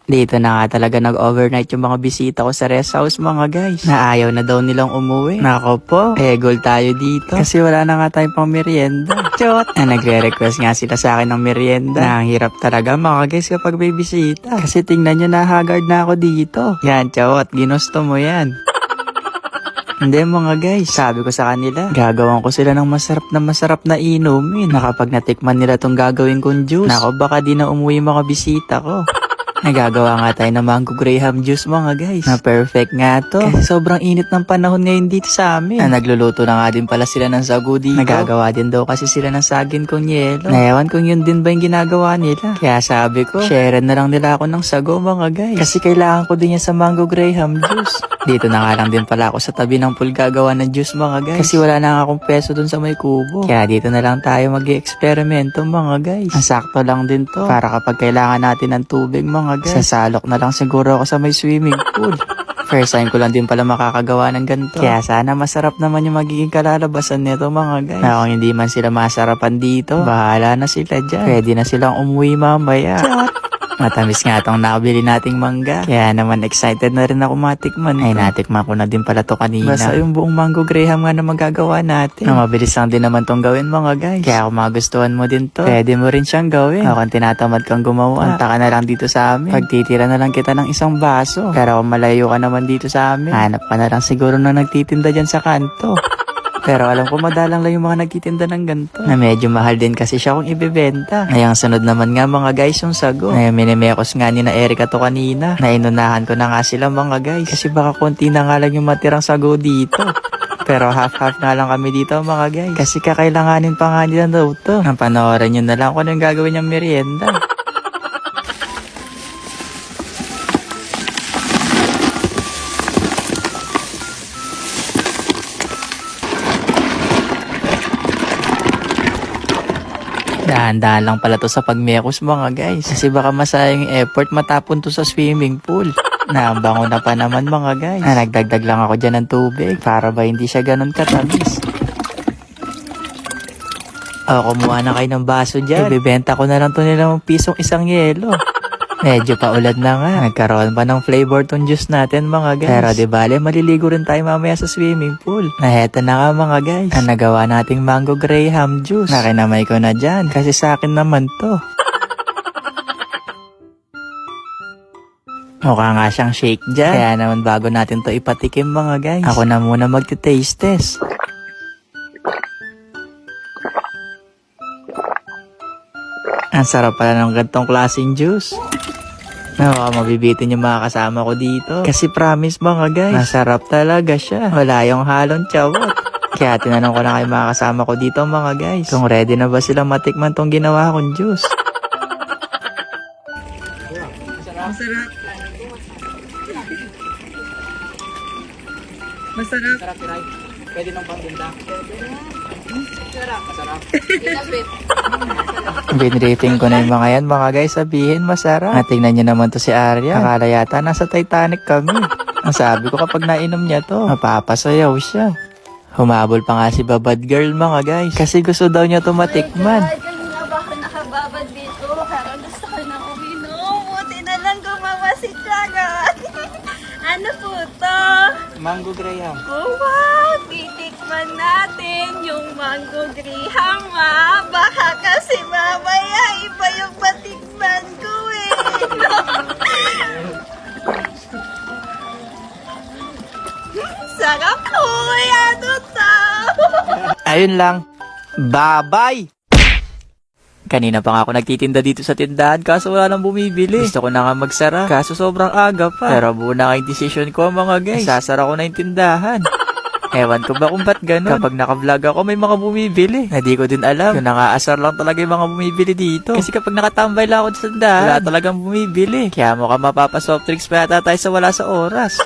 Dito na nga talaga nag-overnight yung mga bisita ko sa rest house mga guys. Na ayaw na daw nilang umuwi. Nako po, goal tayo dito. Kasi wala na nga tayong pang merienda. Chot! Nagre-request nga sila sa akin ng merienda. Na ang hirap talaga mga guys kapag may bisita. Kasi tingnan nyo na haggard na ako dito. Yan, chot, ginusto mo yan. Hindi mga guys, sabi ko sa kanila, gagawan ko sila ng masarap na inumin. Na kapag natikman nila tong gagawin kong juice, nako baka di na umuwi mga bisita ko. Nagagawa nga tayo ng mango graham juice mga guys. Na perfect nga to. Kasi sobrang init ng panahon ngayon dito sa amin. Na nagluluto na nga din pala sila ng sago dito. Nagagawa din daw kasi sila ng saging kong yelo. Naewan kung yun din ba yung ginagawa nila. Kaya sabi ko, share na lang nila ako ng sago mga guys. Kasi kailangan ko din yan sa mango graham juice. Dito na nga lang din pala ako sa tabi ng pool gagawa ng juice mga guys. Kasi wala na nga akong peso dun sa may kubo. Kaya dito na lang tayo mag-i-eksperimento mga guys. Ang sakto lang din to. Para kapag kailangan natin ng tubig mga guys. Sasalok na lang siguro ako sa may swimming pool. First time ko lang din pala makakagawa ng ganito. Kaya sana masarap naman yung magiging kalalabasan nito mga guys. Na kung hindi man sila masarapan dito, bahala na sila dyan. Pwede na silang umuwi mamaya. Matamis nga itong nakabili nating mangga. Kaya naman excited na rin ako matikman. Ay natikman ko na din pala to kanina. Basta yung buong mango graham nga na magagawa natin. Na mabilis lang din naman tong gawin mga guys. Kaya kung magustuhan mo din to, pwede mo rin siyang gawin. O kung tinatamad kang gumawa, punta ka na lang dito sa amin. Pagtitira na lang kita ng isang baso. Pero kung malayo ka naman dito sa amin, hanap ka na lang siguro na nagtitinda dyan sa kanto. Pero alam ko madalang lang yung mga nagtitinda ng ganito. Na medyo mahal din kasi siya kung ibebenta. Ngayong sunod naman nga mga guys yung sago. Ngayon minimekos nga ni na Erica to kanina. Nainunahan ko na nga sila mga guys. Kasi baka konti na nga lang yung matirang sago dito. Pero half-half na lang kami dito mga guys. Kasi kakailanganin pa nga nila daw to. Ang panoorin nyo na lang kung ano yung gagawin niyang merienda. Dahan-dahan lang pala to sa pagmekos mga guys. Kasi baka masayang yung effort matapon to sa swimming pool. Nabango na pa naman mga guys. Nagdagdag lang ako dyan ng tubig para ba hindi siya ganun katamis. Kumuha na kayo ng baso dyan. Ibibenta ko na lang to nila ng pisong isang yelo. Medyo paulad na nga. Nagkaroon pa ng flavor tong juice natin mga guys. Pero di bale, maliligo rin tayo mamaya sa swimming pool. Heto na nga mga guys. Ang nagawa nating mango graham juice. Nakinamay ko na dyan. Kasi sa akin naman to. Mukha nga siyang shake dyan. Kaya naman bago natin to ipatikim mga guys, ako na muna magti-taste test. Ang sarap pala ng gantong klaseng juice. Mabibitin yung mga kasama ko dito. Kasi promise mga guys, masarap talaga siya. Wala yung halong tsawat. Kaya tinanong ko na kayo mga kasama ko dito mga guys, kung ready na ba silang matikman tong ginawa kong juice. Masarap. Masarap. Masarap si Ray. Pwede nang pangginda. Masarap. Binrating ko na yung mga yan mga guys, sabihin masarap. Tingnan nyo naman to si Arya. Akala yata nasa Titanic kami. Ang sabi ko kapag nainom niya to, mapapasayaw siya. Humabol pa nga si Babad Girl mga guys, kasi gusto daw niya to matikman. Kanina ba ako nakababad dito? Parang gusto ko na uminom. Buti na lang gumawa si Chagat. Ano po to? Mango graham. Oh wow! Titikman natin yung mango graham ha. Baka kasi mamaya iba yung patikman ko eh. Sarap po! Ano to? Ayun lang. Bye-bye! Kanina pa nga ako nagtitinda dito sa tindahan kaso wala nang bumibili. Gusto ko na nga magsara kaso sobrang aga pa. Pero buo na kayong decision ko mga guys. Sasara ko na yung tindahan. Ewan ko ba kung ba't ganun. Kapag naka-vlog ako may mga bumibili. Na di ko din alam. Yung nakaasar lang talaga yung mga bumibili dito. Kasi kapag nakatambay lang ako sa tindahan, wala talagang bumibili. Kaya mukhang mapapasoft drinks pa yata tayo sa wala sa oras.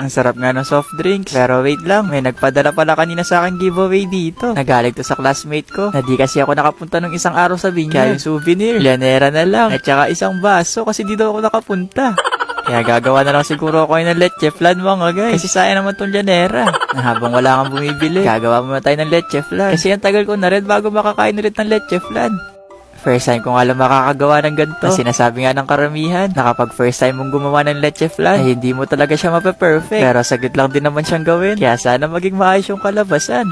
Ang sarap nga ng soft drinks. Pero wait lang, may nagpadala pala kanina sa akin giveaway dito. Nagaling to sa classmate ko. Na di kasi ako nakapunta ng isang araw sa Binya. Kaya yung souvenir, llanera na lang. At saka isang baso kasi dito ako nakapunta. Kaya gagawa na lang siguro ako ng leche flan mga guys. Kasi sayang naman tong llanera. Na habang wala kang bumibili, gagawa muna tayo ng leche flan. Kasi ang tagal ko na rin bago makakain ulit ng leche flan. First time ko nga lang makakagawa ng ganito. Na sinasabi nga ng karamihan na kapag first time mong gumawa ng leche flan, ay hindi mo talaga siya mape-perfect. Pero saglit lang din naman siyang gawin. Kaya sana maging maayos yung kalabasan.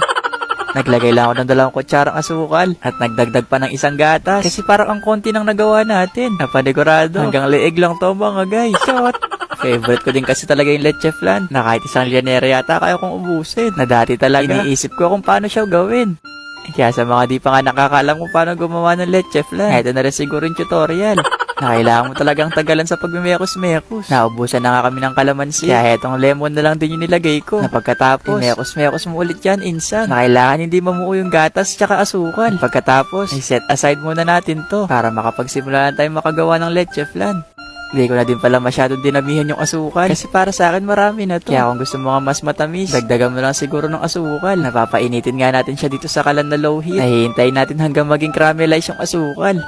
Naglagay lang ako ng 2 kutsarang asukal at nagdagdag pa ng 1 gatas. Kasi parang ang konti nang nagawa natin. Napanigurado. Hanggang leeg lang to mga guys. Shot! Favorite ko din kasi talaga yung leche flan na kahit 1 lianera yata kaya kong ubusin. Na dati talaga iniisip ko kung paano siya gawin. Kaya sa mga di pa nga nakakaalam kung paano gumawa ng leche flan, ito na rin siguro yung tutorial. Na kailangan mo talagang tagalan sa pagmimekos-mekos. Naubusan na nga kami ng kalamansi. Kaya etong lemon na lang din yung nilagay ko. Na pagkatapos, mekos-mekos mo ulit yan insan. Na kailangan hindi mamuo yung gatas tsaka asukal. Pagkatapos, ay set aside muna natin to para makapagsimula na tayo makagawa ng leche flan. Hindi ko na din pala masyadong dinamihan yung asukal. Kasi para sa akin marami na to. Kaya kung gusto mo nga mas matamis, dagdagan mo lang siguro ng asukal. Napapainitin nga natin siya dito sa kalan na low heat. Nahihintayin natin hanggang maging caramelize yung asukal.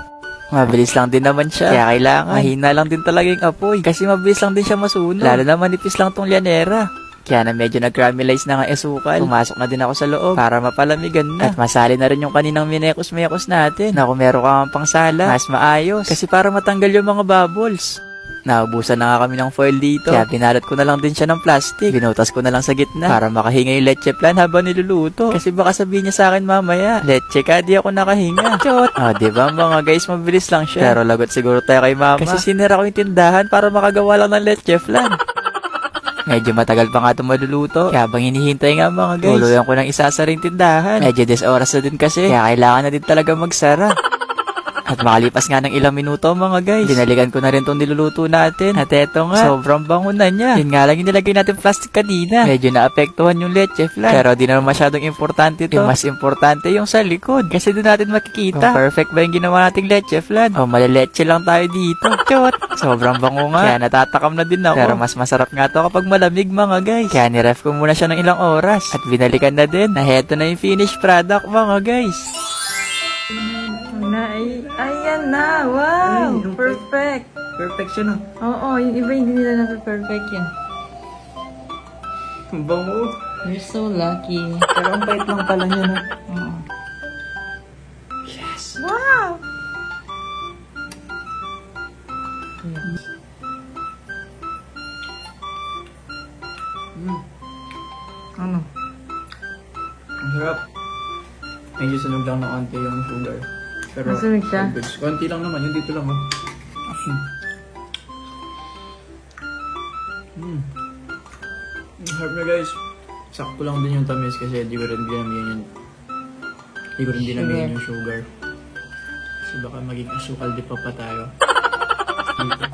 Mabilis lang din naman siya. Kaya kailangan, mahina lang din talaga yung apoy. Kasi mabilis lang din siya masunog. Lalo na manipis lang tong lianera. Kaya na medyo nag-caramelize na nga asukal. Pumasok na din ako sa loob para mapalamigan na. At masali na rin yung kaninang minekos-mekos natin. Na kung meron kang pangsala, mas maayos. Kasi para matanggal yung mga bubbles. Naubusan na nga kami ng foil dito. Kaya binalot ko na lang din siya ng plastic. Binutas ko na lang sa gitna para makahinga yung leche flan habang niluluto. Kasi baka sabihin niya sa akin mamaya, leche ka, di ako nakahinga. Chot! Diba mga guys, mabilis lang siya. Pero lagot siguro tayo kay mama. Kasi sinira ko yung tindahan para makagawa lang ng leche flan. Medyo matagal pa nga itong maluluto. Kaya habang hinihintay nga mga guys, tuluyan ko ng isasara yung tindahan. Medyo 10 oras na din kasi. Kaya kailangan na din talaga magsara. At makalipas nga ng ilang minuto mga guys, dinaligan ko na rin itong niluluto natin. At eto nga, sobrang bango na niya. Yun nga lang yung nilagay natin plastic kanina. Medyo naapektuhan yung leche flan. Pero di naman masyadong importante to. Yung mas importante yung sa likod. Kasi doon natin makikita kung perfect ba yung ginawa nating leche flan. O maleleche lang tayo dito. Chot! Sobrang bango nga. Kaya natatakam na din ako. Pero mas masarap nga to kapag malamig mga guys. Kaya niref ko muna siya ng ilang oras. At binalikan na din na heto na yung finished product mga guys. Ayan na, wow! Ay, Perfect! Perfect siya no? Oo, yung iba hindi nila na-perfect yan. Ang bango. You're so lucky. Pero ang bait lang pala niya no? Oo. Yes. Wow! Ano? Ang sarap. Medyo sunog lang ng konti yung sugar. Pero, Masunog siya? all goods. Konti lang naman, yung dito lang oh. Ang sarap na guys. Sakto lang din yung tamis kasi di ko rin dinamihan yung sugar. Kasi baka maging asukal di pa tayo. Dito.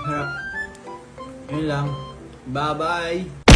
Sarap. Yun lang. Bye-bye!